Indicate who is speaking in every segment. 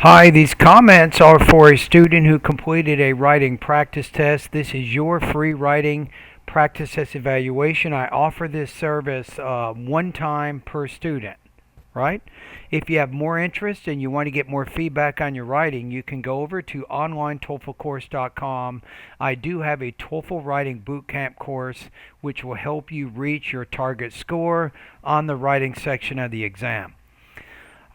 Speaker 1: Hi, these comments are for a student who completed a writing practice test. This is your free writing practice test evaluation. I offer this service one time per student, right? If you have more interest and you want to get more feedback on your writing, you can go over to onlinetoeflcourse.com. I do have a TOEFL writing bootcamp course which will help you reach your target score on the writing section of the exam.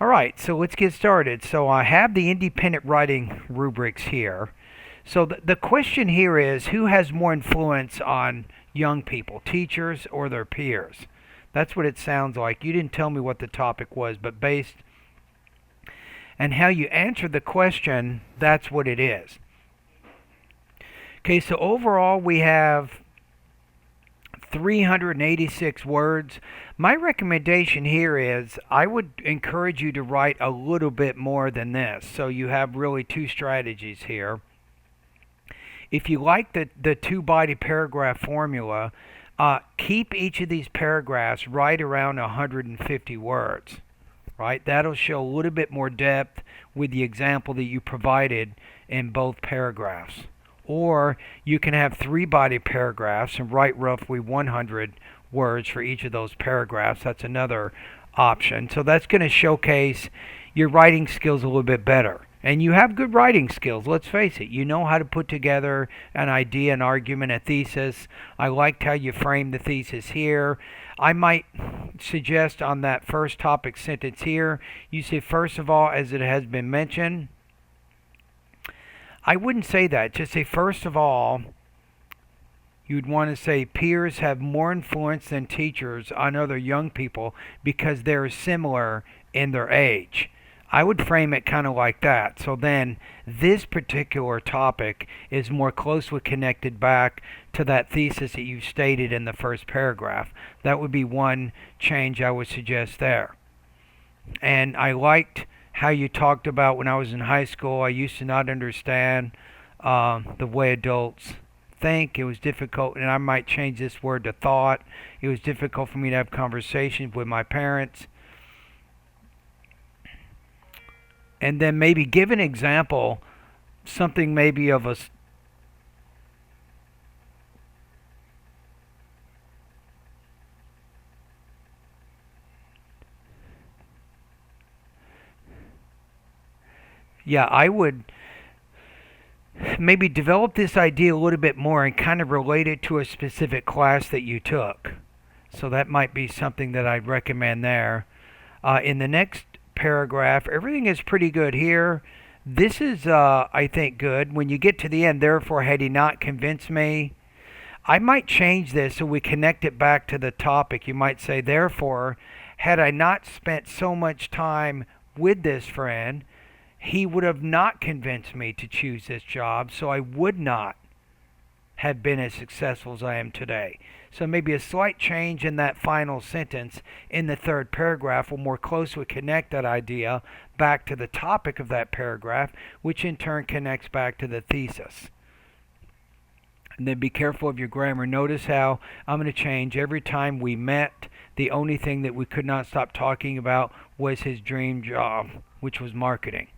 Speaker 1: All right, so let's get started. So I have the independent writing rubrics here. So the question here is, who has more influence on young people, teachers or their peers? That's what it sounds like. You didn't tell me what the topic was, but based on how you answer the question, that's what it is. Okay, so overall we have 386 words. My recommendation here is I would encourage you to write a little bit more than this. So you have really two strategies here. If you like the two-body paragraph formula, keep each of these paragraphs right around 150 words. Right? That'll show a little bit more depth with the example that you provided in both paragraphs. Or you can have three-body paragraphs and write roughly 100 words for each of those paragraphs. That's another option. So that's going to showcase your writing skills a little bit better. And you have good writing skills, let's face it. You know how to put together an idea, an argument, a thesis. I liked how you framed the thesis here. I might suggest on that first topic sentence here, you say, first of all, as it has been mentioned. I wouldn't say that. Just say, first of all, you'd want to say peers have more influence than teachers on other young people because they're similar in their age. I would frame it kind of like that. So then this particular topic is more closely connected back to that thesis that you stated in the first paragraph. That would be one change I would suggest there. And I liked how you talked about when I was in high school, I used to not understand the way adults think. It was difficult, and I might change this word to thought. It was difficult for me to have conversations with my parents. And then maybe give an example, something maybe of a yeah, I would maybe develop this idea a little bit more and kind of relate it to a specific class that you took. So that might be something that I'd recommend there. In the next paragraph, everything is pretty good here. This is, I think, good. When you get to the end, therefore, had he not convinced me, I might change this so we connect it back to the topic. You might say, therefore, had I not spent so much time with this friend, he would have not convinced me to choose this job, so I would not have been as successful as I am today. So maybe a slight change in that final sentence in the third paragraph will more closely connect that idea back to the topic of that paragraph, which in turn connects back to the thesis. And then be careful of your grammar. Notice how I'm going to change every time we met. The only thing that we could not stop talking about was his dream job, which was marketing.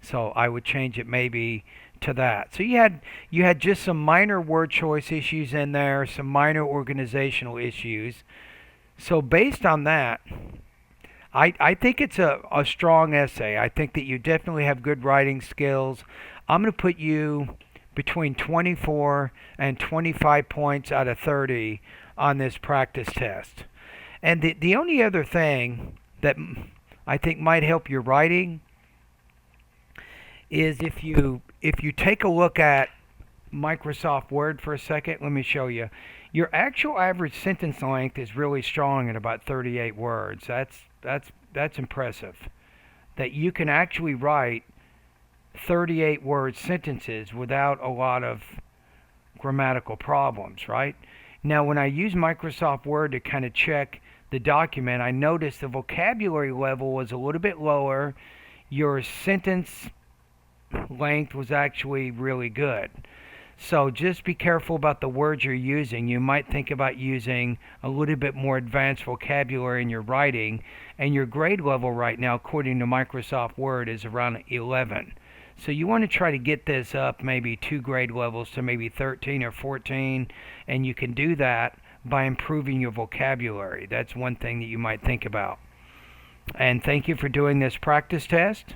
Speaker 1: So I would change it maybe to that. So you had just some minor word choice issues in there, some minor organizational issues. So based on that, I think it's a strong essay. I think that you definitely have good writing skills. I'm going to put you between 24 and 25 points out of 30 on this practice test. And the only other thing that I think might help your writing is if you take a look at Microsoft Word for a second, let me show you. Your actual average sentence length is really strong at about 38 words. That's impressive. That you can actually write 38 word sentences without a lot of grammatical problems, right? Now, when I use Microsoft Word to kind of check the document, I noticed the vocabulary level was a little bit lower. Your sentence length was actually really good. So just be careful about the words you're using. You might think about using a little bit more advanced vocabulary in your writing, and your grade level right now, according to Microsoft Word, is around 11. So you want to try to get this up maybe 2 grade levels to maybe 13 or 14, and you can do that by improving your vocabulary. That's one thing that you might think about. And thank you for doing this practice test.